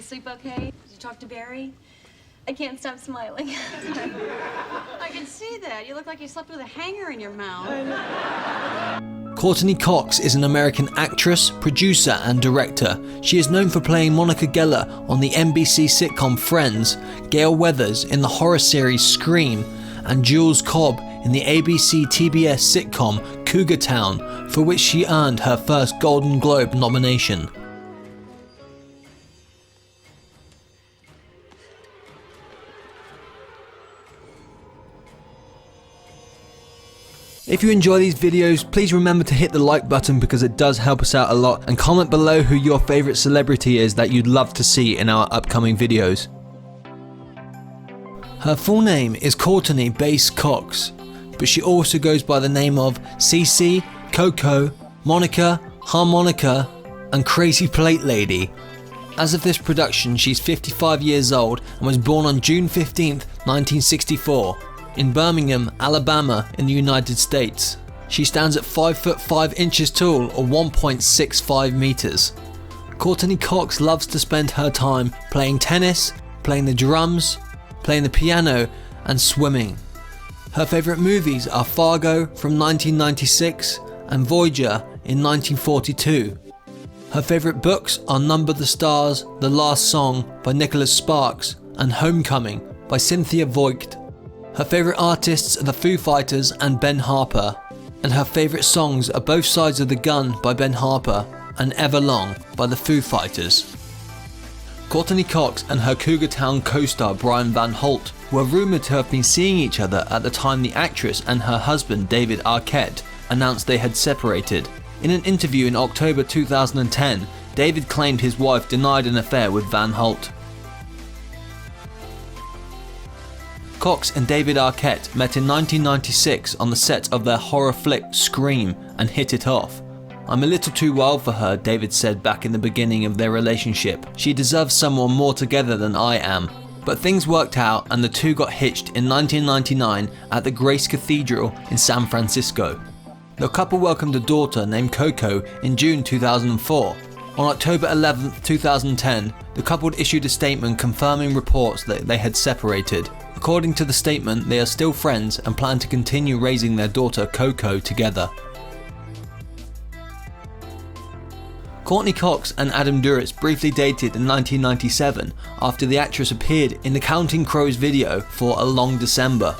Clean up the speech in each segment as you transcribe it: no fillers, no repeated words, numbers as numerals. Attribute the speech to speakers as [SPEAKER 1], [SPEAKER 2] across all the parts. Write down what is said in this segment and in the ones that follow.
[SPEAKER 1] You sleep okay? Did you talk to Barry? I can't stop smiling.
[SPEAKER 2] I can see that. You look like you slept with a hanger in your mouth.
[SPEAKER 3] Courtney Cox is an American actress, producer and director. She is known for playing Monica Geller on the NBC sitcom Friends, Gail Weathers in the horror series Scream, and Jules Cobb in the ABC TBS sitcom Cougar Town, for which she earned her first Golden Globe nomination. If you enjoy these videos, please remember to hit the like button because it does help us out a lot, and comment below who your favourite celebrity is that you'd love to see in our upcoming videos. Her full name is Courtney Bass Cox, but she also goes by the name of Cece, Coco, Monica, Harmonica, and Crazy Plate Lady. As of this production, she's 55 years old and was born on June 15th, 1964. In Birmingham, Alabama in the United States. She stands at 5 foot 5 inches tall or 1.65 meters. Courtney Cox loves to spend her time playing tennis, playing the drums, playing the piano and swimming. Her favourite movies are Fargo from 1996 and Voyager in 1942. Her favourite books are Number the Stars, The Last Song by Nicholas Sparks and Homecoming by Cynthia Voigt. Her favourite artists are the Foo Fighters and Ben Harper, and her favourite songs are Both Sides of the Gun by Ben Harper and Everlong by the Foo Fighters. Courtney Cox and her Cougar Town co-star Brian Van Holt were rumoured to have been seeing each other at the time the actress and her husband David Arquette announced they had separated. In an interview in October 2010, David claimed his wife denied an affair with Van Holt. Cox and David Arquette met in 1996 on the set of their horror flick Scream and hit it off. "I'm a little too wild for her," David said back in the beginning of their relationship. "She deserves someone more together than I am." But things worked out and the two got hitched in 1999 at the Grace Cathedral in San Francisco. The couple welcomed a daughter named Coco in June 2004. On October 11, 2010, the couple issued a statement confirming reports that they had separated. According to the statement, they are still friends and plan to continue raising their daughter Coco together. Courtney Cox and Adam Duritz briefly dated in 1997 after the actress appeared in the Counting Crows video for A Long December.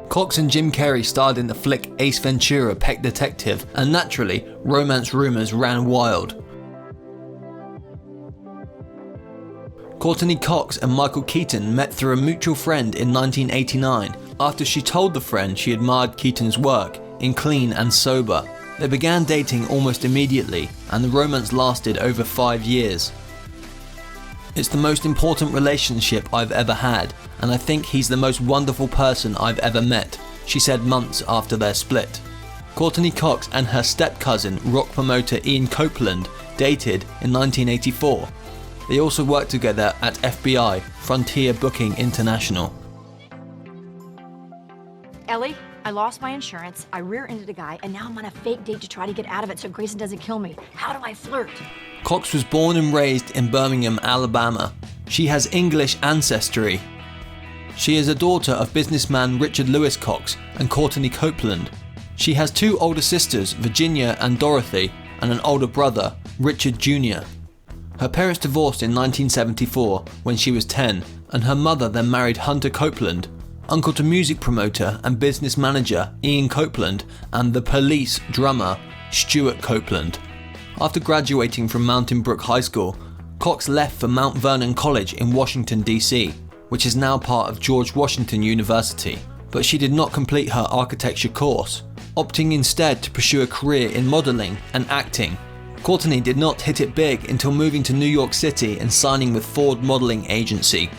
[SPEAKER 3] Cox and Jim Carrey starred in the flick Ace Ventura: Pet Detective, and naturally, romance rumours ran wild. Courtney Cox and Michael Keaton met through a mutual friend in 1989 after she told the friend she admired Keaton's work in Clean and Sober. They began dating almost immediately and the romance lasted over 5 years. "It's the most important relationship I've ever had and I think he's the most wonderful person I've ever met," she said months after their split. Courtney Cox and her step-cousin, rock promoter Ian Copeland, dated in 1984. They also worked together at FBI, Frontier Booking International.
[SPEAKER 4] Ellie, I lost my insurance, I rear-ended a guy, and now I'm on a fake date to try to get out of it so Grayson doesn't kill me. How do I flirt?
[SPEAKER 3] Cox was born and raised in Birmingham, Alabama. She has English ancestry. She is a daughter of businessman Richard Lewis Cox and Courtney Copeland. She has 2 older sisters, Virginia and Dorothy, and an older brother, Richard Jr. Her parents divorced in 1974 when she was 10, and her mother then married Hunter Copeland, uncle to music promoter and business manager Ian Copeland and The Police drummer Stuart Copeland. After graduating from Mountain Brook High School, Cox left for Mount Vernon College in Washington, D.C., which is now part of George Washington University, but she did not complete her architecture course, opting instead to pursue a career in modelling and acting. Courtney did not hit it big until moving to New York City and signing with Ford Modeling Agency.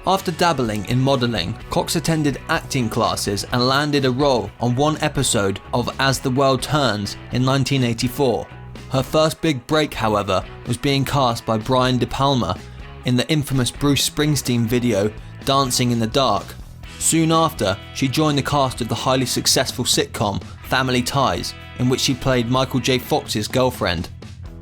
[SPEAKER 3] After dabbling in modelling, Cox attended acting classes and landed a role on one episode of As the World Turns in 1984. Her first big break, however, was being cast by Brian De Palma in the infamous Bruce Springsteen video Dancing in the Dark. Soon after, she joined the cast of the highly successful sitcom Family Ties, in which she played Michael J. Fox's girlfriend.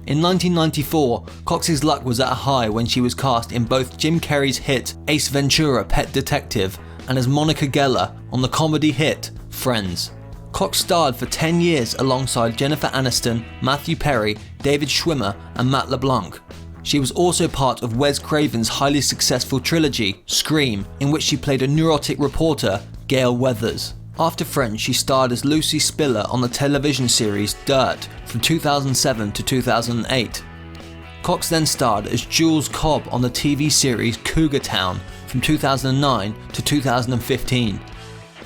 [SPEAKER 3] In 1994, Cox's luck was at a high when she was cast in both Jim Carrey's hit Ace Ventura: Pet Detective and as Monica Geller on the comedy hit Friends. Cox starred for 10 years alongside Jennifer Aniston, Matthew Perry, David Schwimmer and Matt LeBlanc. She was also part of Wes Craven's highly successful trilogy, Scream, in which she played a neurotic reporter, Gail Weathers. After Friends, she starred as Lucy Spiller on the television series Dirt from 2007 to 2008. Cox then starred as Jules Cobb on the TV series Cougar Town from 2009 to 2015.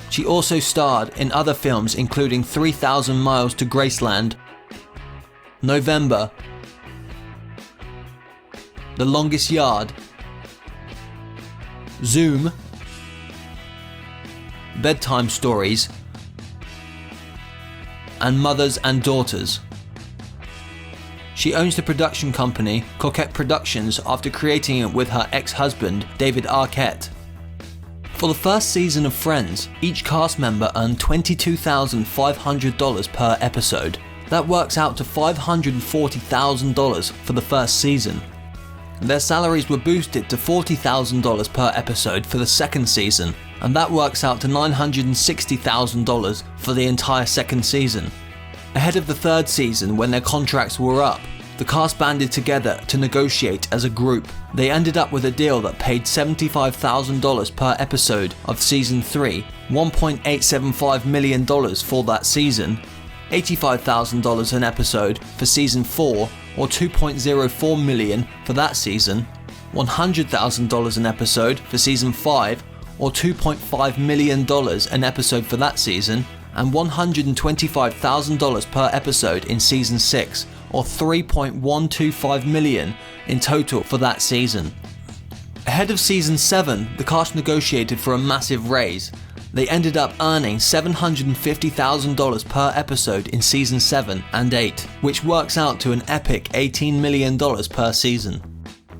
[SPEAKER 3] She also starred in other films including 3,000 Miles to Graceland, November, The Longest Yard, Zoom, Bedtime Stories, and Mothers and Daughters. She owns the production company Coquette Productions after creating it with her ex-husband David Arquette. For the first season of Friends, each cast member earned $22,500 per episode. That works out to $540,000 for the first season. Their salaries were boosted to $40,000 per episode for the second season, and that works out to $960,000 for the entire second season. Ahead of the third season, when their contracts were up, the cast banded together to negotiate as a group. They ended up with a deal that paid $75,000 per episode of season 3, $1.875 million for that season, $85,000 an episode for season 4, or $2.04 million for that season, $100,000 an episode for season 5, or $2.5 million an episode for that season, and $125,000 per episode in season 6, or $3.125 million in total for that season. Ahead of season 7, the cast negotiated for a massive raise. They ended up earning $750,000 per episode in season 7 and 8, which works out to an epic $18 million per season.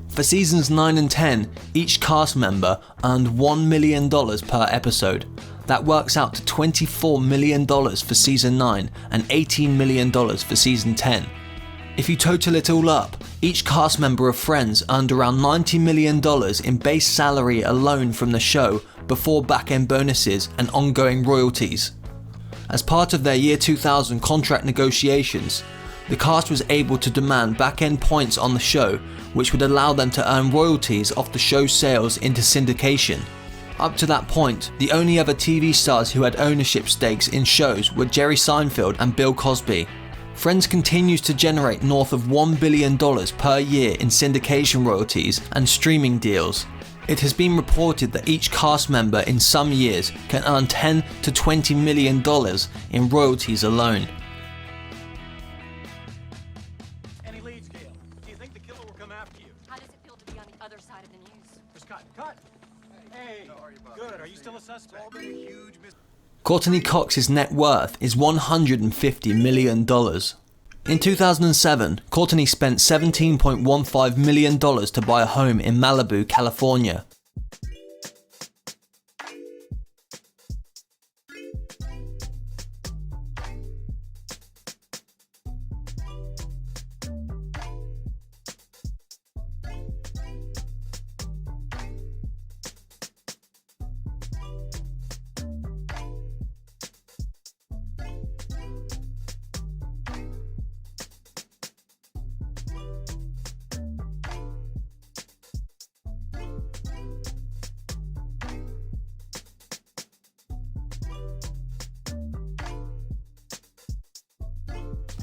[SPEAKER 3] For seasons 9 and 10, each cast member earned $1 million per episode. That works out to $24 million for season 9 and $18 million for season 10. If you total it all up, each cast member of Friends earned around $90 million in base salary alone from the show before back-end bonuses and ongoing royalties. As part of their year 2000 contract negotiations, the cast was able to demand back-end points on the show, which would allow them to earn royalties off the show's sales into syndication. Up to that point, the only other TV stars who had ownership stakes in shows were Jerry Seinfeld and Bill Cosby. Friends continues to generate north of $1 billion per year in syndication royalties and streaming deals. It has been reported that each cast member in some years can earn $10 to $20 million in royalties alone.
[SPEAKER 5] Any leads, Gail? Do you think the killer will come after you?
[SPEAKER 4] How does it feel to be on the other side of the news?
[SPEAKER 5] Just cut. Hey, good. Are you still a suspect?
[SPEAKER 3] Courtney Cox's net worth is $150 million. In 2007, Courtney spent $17.15 million to buy a home in Malibu, California.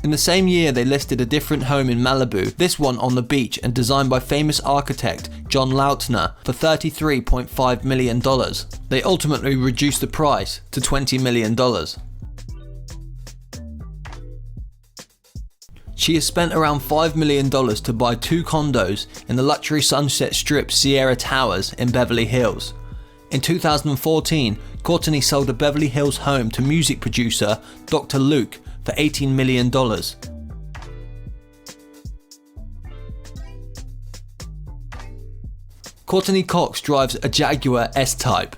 [SPEAKER 3] In the same year, they listed a different home in Malibu, this one on the beach and designed by famous architect John Lautner for $33.5 million. They ultimately reduced the price to $20 million. She has spent around $5 million to buy 2 condos in the luxury Sunset Strip Sierra Towers in Beverly Hills. In 2014, Courtney sold a Beverly Hills home to music producer Dr. Luke for $18 million. Courtney Cox drives a Jaguar S-Type.